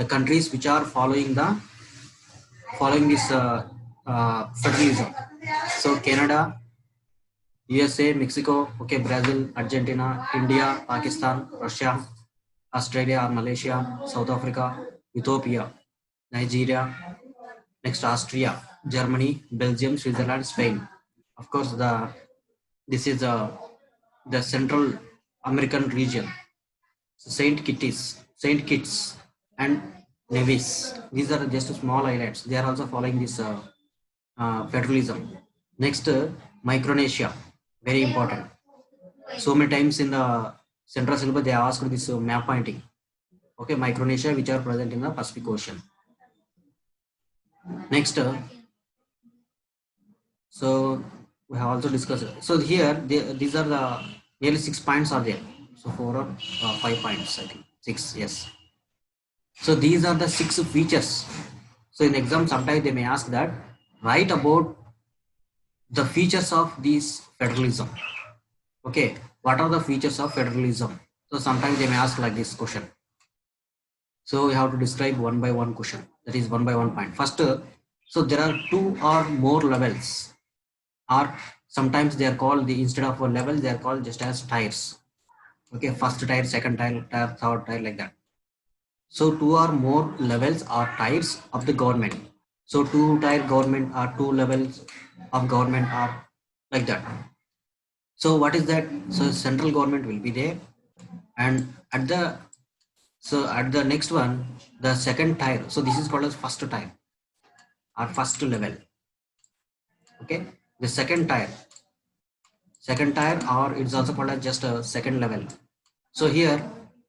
the countries which are following this federalism. So Canada, USA, Mexico, okay, Brazil, Argentina, India, Pakistan, Russia, Australia or Malaysia, South Africa, Ethiopia, Nigeria, next Austria, Germany, Belgium, Switzerland, Spain. Of course, this is the Central American region. So Saint Kitts, and Nevis. These are just small islands. They are also following this federalism. Next, Micronesia, very important. So many times in the central syllabus they asked this map pointing. Okay, Micronesia, which are present in the Pacific Ocean. Next, so we have also discussed. So here, these are the nearly 6 points are there. So 4 or 5 points, I think 6. Yes. So these are the 6 features. So in exam, sometimes they may ask that write about the features of this federalism. Okay, what are the features of federalism? So sometimes they may ask like this question. So we have to describe one by one question. That is one by one point. First, so there are 2 or more levels, or sometimes they are called instead of a level they are called just as tiers. Okay, first tier, second tier, third tier, like that. So 2 or more levels or tiers of the government. So 2-tier government or 2 levels of government are like that. So what is that? So central government will be there, and at the next one, the second tier. So this is called as first tier or first level. Okay, the second tier, or it's also called as just a second level. So here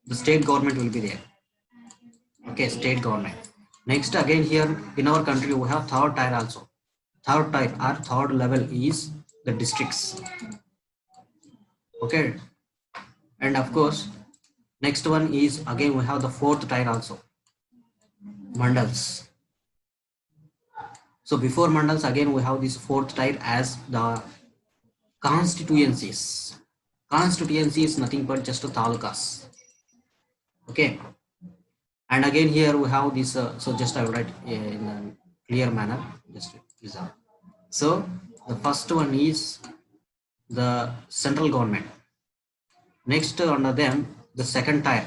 the state government will be there. Okay, state government. Next, again here in our country we have third tier also. Third tier or third level is the districts. Okay, and of course next one is again we have the fourth tier also, mandals. So before mandals again we have this fourth tier as the constituencies. Constituency is nothing but just a talukas. Okay, and again here we have this. So just I will write in a clear manner. Just listen. So the first one is the central government. Next under them, the second tier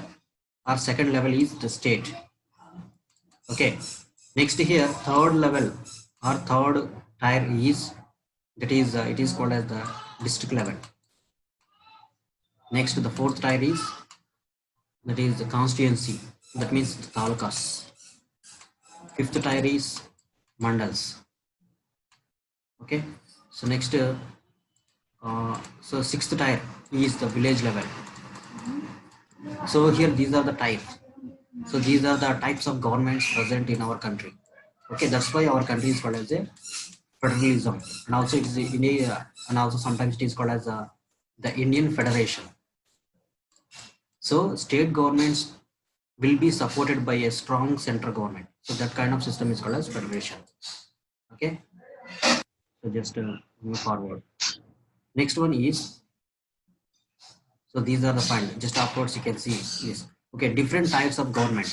or second level is the state. Okay. Next here, third level or third tier is it is called as the district level. Next, the fourth tier is that is the constituency. That means the talukas. Fifth tier is mandals. Okay. So next, so sixth tier is the village level. So here these are the types. So these are the types of governments present in our country. Okay, that's why our country is called as a federalism, and also it is India, and also sometimes it is called as the Indian Federation. So state governments will be supported by a strong central government. So that kind of system is called as federation. Okay, so just move forward. Next one is, so these are the point. Just afterwards you can see yes. Okay, different types of government,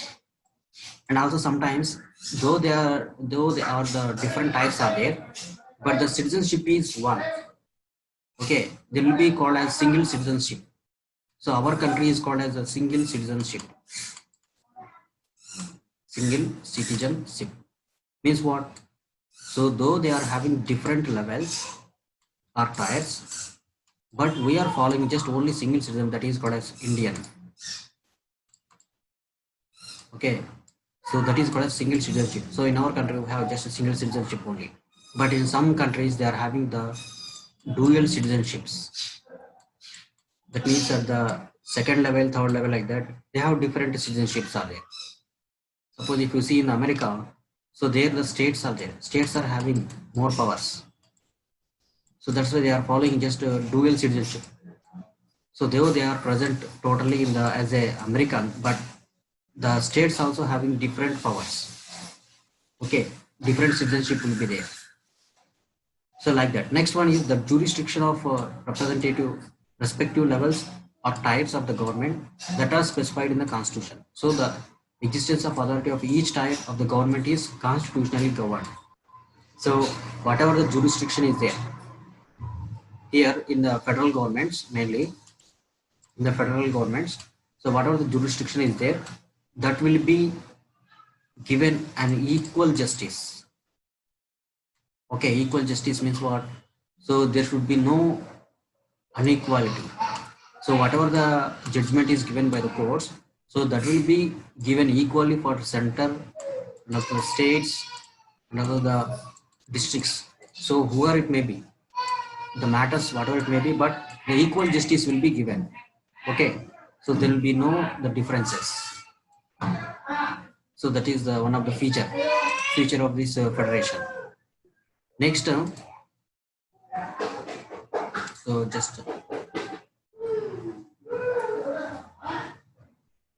and also sometimes though they are the different types are there, but the citizenship is one. Okay, they will be called as single citizenship. So our country is called as a single citizenship. Single citizenship means what? So though they are having different levels or tiers, but we are following just only single citizen, that is called as Indian. Okay, so that is called as single citizenship. So in our country we have just a single citizenship only, but in some countries they are having the dual citizenships. That means at the second level, third level, like that, they have different citizenships are there. Suppose if you see in America, so there the states are there. States are having more powers. So that's why they are following just dual citizenship. So they are present totally in the as a American, but the states also having different powers. Okay, different citizenship will be there. So like that. Next one is the jurisdiction of representative respective levels or types of the government that are specified in the constitution. So the existence of authority of each type of the government is constitutionally governed. So whatever the jurisdiction is there, here in the federal governments, mainly in the federal governments, so whatever the jurisdiction is there, that will be given an equal justice. Okay, equal justice means what? So there should be no inequality. So whatever the judgment is given by the courts, so that will be given equally for center and also the states and also the districts. So whoever it may be, the matters whatever it may be, but the equal justice will be given. Okay, so there will be no the differences. So that is the one of the feature of this federation. Next, so just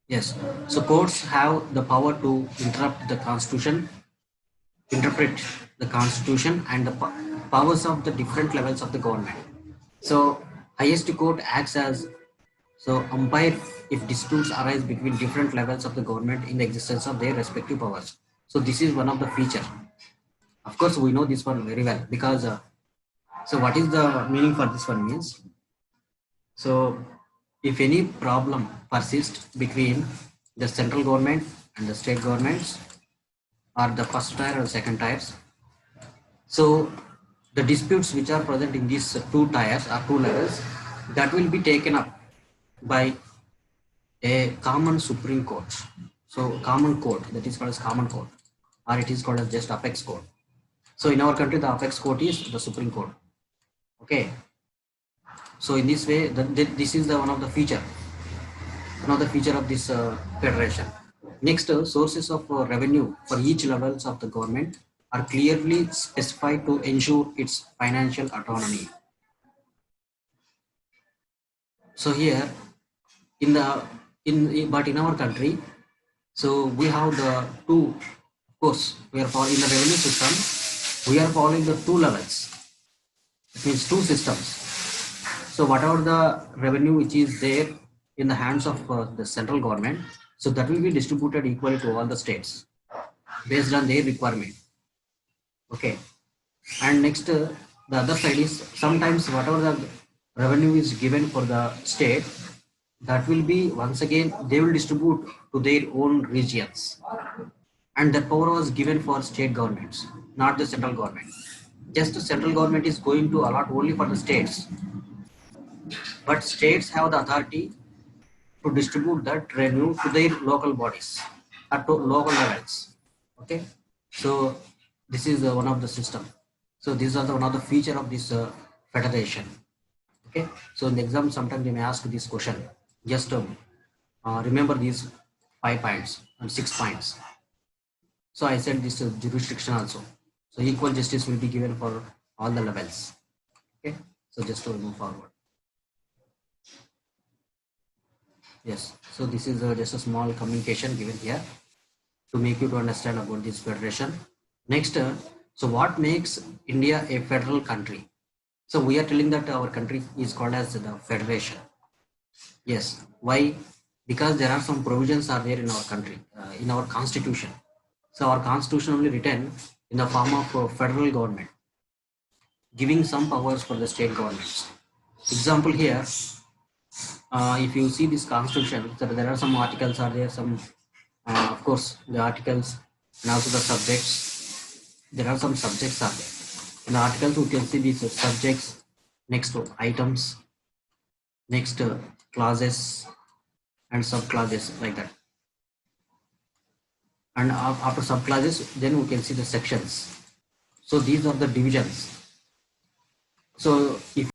yes. So courts have the power to interrupt the constitution, interpret the constitution, and the powers of the different levels of the government. So highest court acts as so umpire if disputes arise between different levels of the government in the existence of their respective powers. So this is one of the feature. Of course, we know this one very well because so what is the meaning for this one means? So if any problem persists between the central government and the state governments or the first tier or second tiers, so the disputes which are present in these two tiers or two levels, that will be taken up by a common Supreme Court. So common court, that is called as common court, or it is called as just apex court. So in our country, the apex court is the Supreme Court. Okay. So in this way, this is the one of the feature of this federation. Next, sources of revenue for each levels of the government are clearly specified to ensure its financial autonomy. So here, in our country, so we have the two. Of course, we are following the revenue system. We are following the two levels. It means two systems. So whatever the revenue which is there in the hands of the central government, so that will be distributed equally to all the states based on their requirement. Okay. And next, the other side is sometimes whatever the revenue is given for the state, that will be once again they will distribute to their own regions, and that power was given for state governments, not the central government. Just the central government is going to allot only for the states, but states have the authority to distribute that revenue to their local bodies at local levels. Okay, so this is one of the system. So these are the one of the feature of this federation. Okay, so in the exam sometimes they may ask this question. Just remember these 5 points and 6 points. So I said this jurisdiction also. So equal justice will be given for all the levels. Okay, so just to move forward. Yes, so this is just a small communication given here to make you to understand about this federation. Next, so what makes India a federal country? So we are telling that our country is called as the federation. Yes, why? Because there are some provisions are there in our country, in our constitution. So our constitution only written in the form of federal government, giving some powers for the state governments. Example here, if you see this constitution, so there are some articles are there, some of course the articles and also the subjects. There are some subjects are there. In the articles you can see these subjects, next to items, next clauses and subclauses like that. And after subclauses, then we can see the sections. So these are the divisions. So if